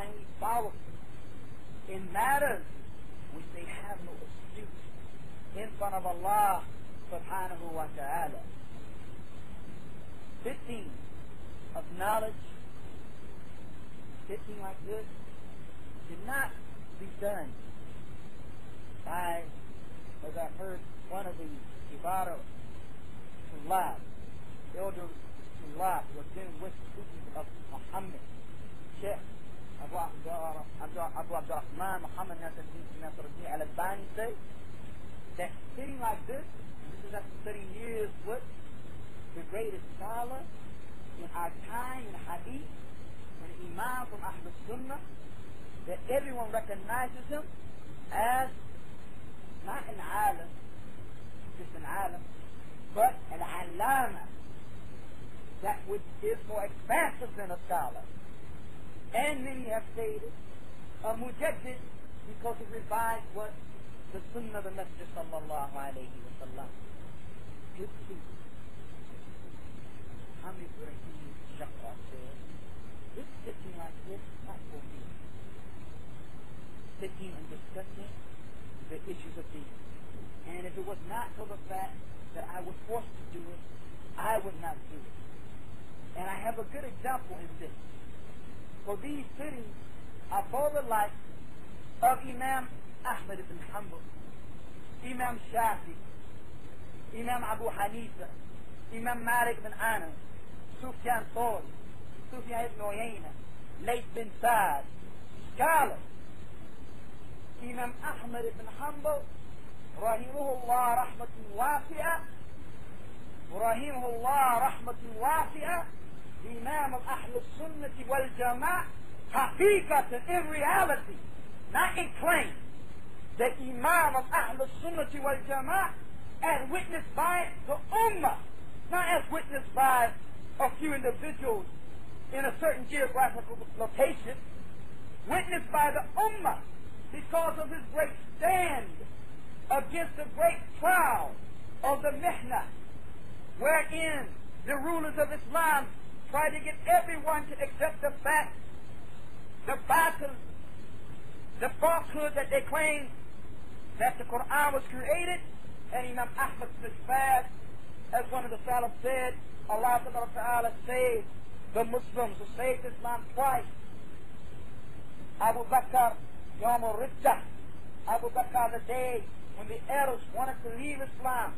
divinely powerful in matters which they have no excuse in front of Allah subhanahu wa ta'ala. 15 of knowledge, 15 like this, did not be done by, as I heard one of the Ibarah Tullah, elder Tullah, was dealing with the teachings of Muhammad, Sheikh Abu Abdullaah Muhammad Nasruddin al-Albani say that sitting like this is after 30 years with the greatest scholar in our time in Hadith, an Imam from Ahlul Sunnah, that everyone recognizes him as not an alim, just an alim, but an alama, that which is more expansive than a scholar. And many have stated a mujaddid, because he revised what the Sunnah of the Messenger sallallahu alayhi wa sallam. How many Ibrahim Shakra said, this sitting like this, not for me. Sitting and discussing the issues of deen. And if it was not for the fact that I was forced to do it, I would not do it. And I have a good example in this. For these sittings are for the life of Imam Ahmad ibn Hanbal, Imam Shafi, Imam Abu Hanifa, Imam Malik ibn Anas, Sufyan Thawri, Sufyan ibn Uyayna, Layth bin Sa'd, scholars. Imam Ahmad ibn Hanbal, rahimahullaah rahmatun wasi'ah, rahimahullaah rahmatun wasi'ah, the Imam of Ahlul Sunnah wal Jama'ah, haqiqatan, in reality, not in claim, the Imam of Ahlul Sunnah wal Jama'ah, as witnessed by the Ummah, not as witnessed by a few individuals in a certain geographical location, witnessed by the Ummah, because of his great stand against the great trial of the Mihna, wherein the rulers of Islam tried to get everyone to accept the fact, the battle, the falsehood that they claimed that the Quran was created. And Imam Ahmad stood fast, as one of the Salaf said, Allah Ta'ala saved the Muslims, who saved Islam twice. Abu Bakr, Yawm al-Riddah, Abu Bakr, the day when the Arabs wanted to leave Islam,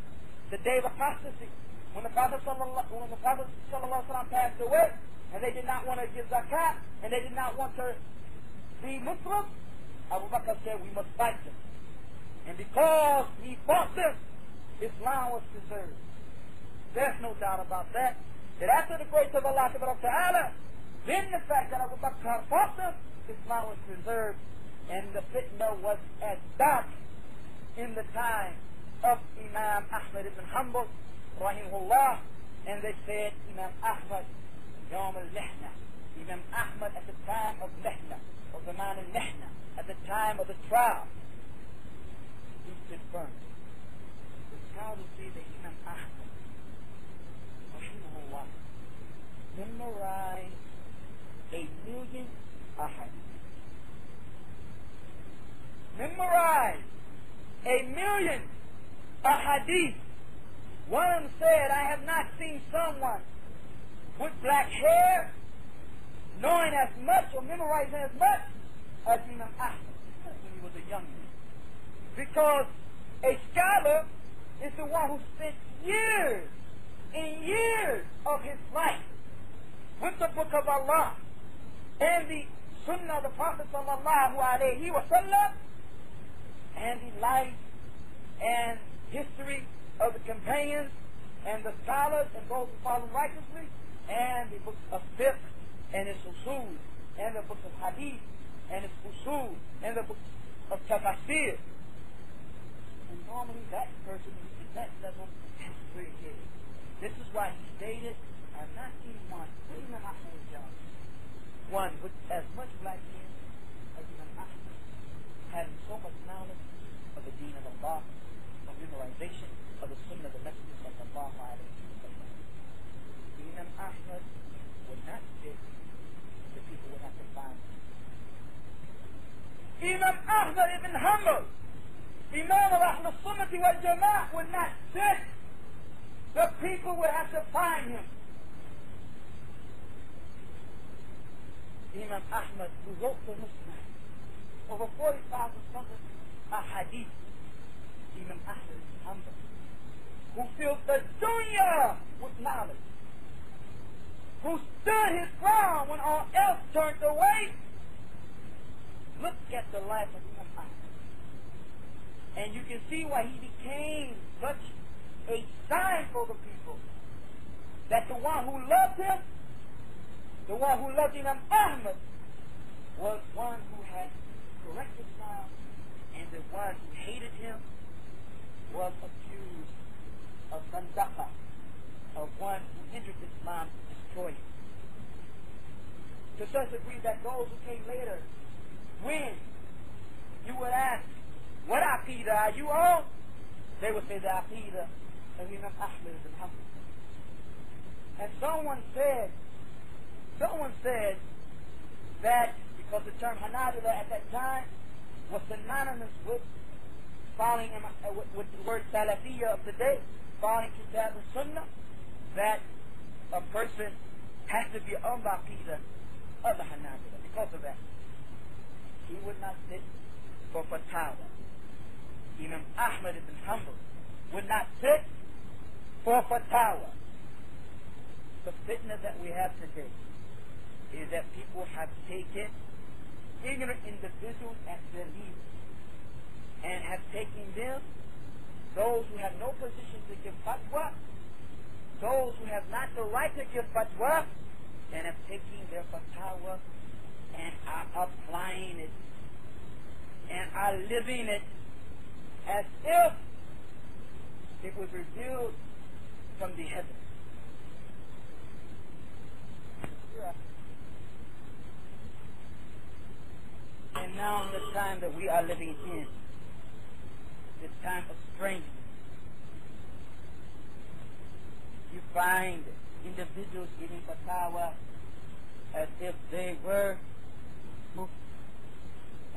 the day of apostasy, when the Prophet ﷺ passed away, and they did not want to give zakat, and they did not want to be Muslim, Abu Bakr said, we must fight them. And because he fought them, Islam was preserved. There's no doubt about that. That after the grace of Allah Ta'ala, then the fact that Abu Bakr fought them, Islam was preserved. And the fitna was as dark in the time of Imam Ahmad ibn Hanbal, rahimahullah. And they said, Imam Ahmad, Yawm al-Mihna. Imam Ahmad at the time of Mihna, of the man al-Mihna, at the time of the trial, he stood firm. The scholars say that Imam Ahmad, rahimahullah, memorized 1,000,000 ahadith. Memorized 1,000,000 ahadith. One of them said, I have not seen someone with black hair knowing as much or memorizing as much as Imam Ahmad when he was a young man. Because a scholar is the one who spent years and years of his life with the Book of Allah and the Sunnah of the Prophet sallallahu alayhi wa sallam, and the life and history of the companions and the scholars and those who follow righteously, and the books of fiqh and its usul, and the books of hadith and its usul, and the books of tafsir. And normally that person who's at that level has very good. This is why he stated, I've not seen one, even Ahmad John, one with as much black hair as Imam Ahmad, having so much knowledge of the deen of Allah, of memorization of the Sunnah of the Messenger sallallahu alayhi wa sallam. Imam Ahmad would not fit, the people would have to find him. behind him. Imam Ahmad, who wrote the Musnad, over 45 something hadith. Imam Ahmad ibn Hanbal, who filled the dunya with knowledge, who stood his ground when all else turned away. Look at the life of Imam Ahmad, and you can see why he became such a sign for the people, that the one who loved him, the one who loved Imam Ahmad, was one who had correct Islam, and the one who hated him was accused of sandaqa, of one who entered Islam to destroy it. To such a degree that those who came later, when you would ask, what aqidah are you on? They would say the aqidah of Imam Ahmad ibn Hanbal. And someone said that because the term Hanabila at that time was synonymous with following with the word salafi of today, following Kitab and Sunnah, that a person has to be on the aqidah of the Hanabila. Because of that, he would not sit for fatwa. Imam Ahmad ibn Hanbal would not sit for fatwa. The fitna that we have today is that people have taken ignorant individuals as their leaders and have taken them, those who have no position to give fatwa, those who have not the right to give fatwa, and have taken their fatwa and are applying it and are living it as if it was revealed from the heavens. And now in the time that we are living in, this time of strength, you find individuals giving fatwa as if they were Mufti.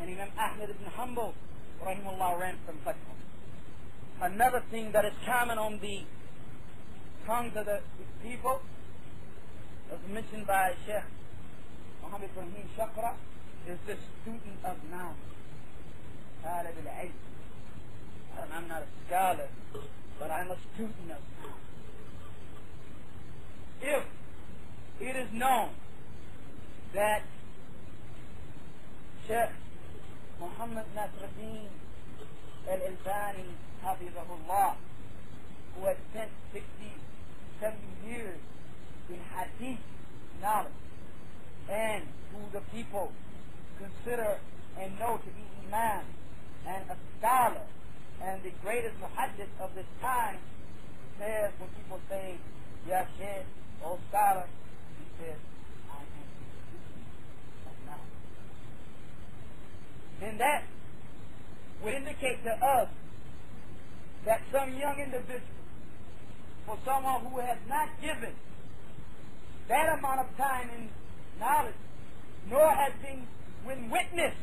And Imam Ahmad ibn Hanbal, rahimahullaah, ran from fatwa. Another thing that is common on the tongues of the people, as mentioned by Sheikh Muhammad Rahim Shakra, is the student of knowledge. I'm not a scholar, but I'm a student of knowledge. If it is known that Sheikh Muhammad Nasruddin al-Albani, hafizahullah, who has spent 60, 70 years in hadith knowledge, and who the people consider and know to be imam and a scholar and the greatest muhaddith of this time, says, when people say, Ya Sheikh, O scholar, he says, I am of knowledge. Then that would indicate to us that some young individual, for someone who has not given that amount of time in knowledge, nor has been witnessed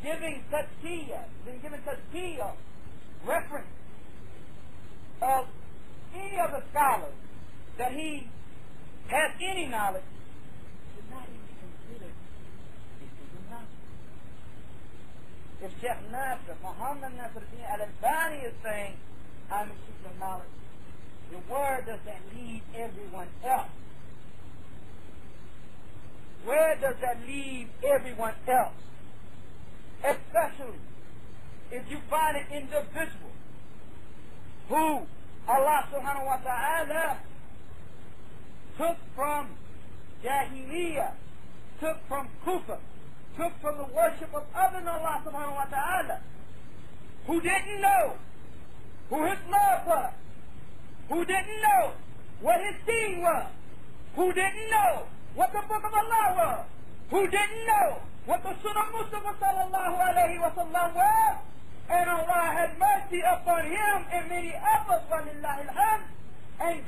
giving tazkiyah, reference of any of the scholars, that he has any knowledge, should not even consider it to be knowledge. If Sheikh Nasr, Muhammad Nasruddin al-Albani is saying, I'm a student of knowledge, then where does that leave everyone else? Where does that leave everyone else? Especially if you find an individual who Allah subhanahu wa ta'ala took from Jahiliyyah, took from Kufr, took from the worship of other than Allah subhanahu wa ta'ala, who didn't know who his Lord was, who didn't know what his deen was, who didn't know what the book of Allah was, who didn't know what the Sunnah Mustafa sallallahu alayhi wa sallam was, and Allah had mercy upon him and many others, and God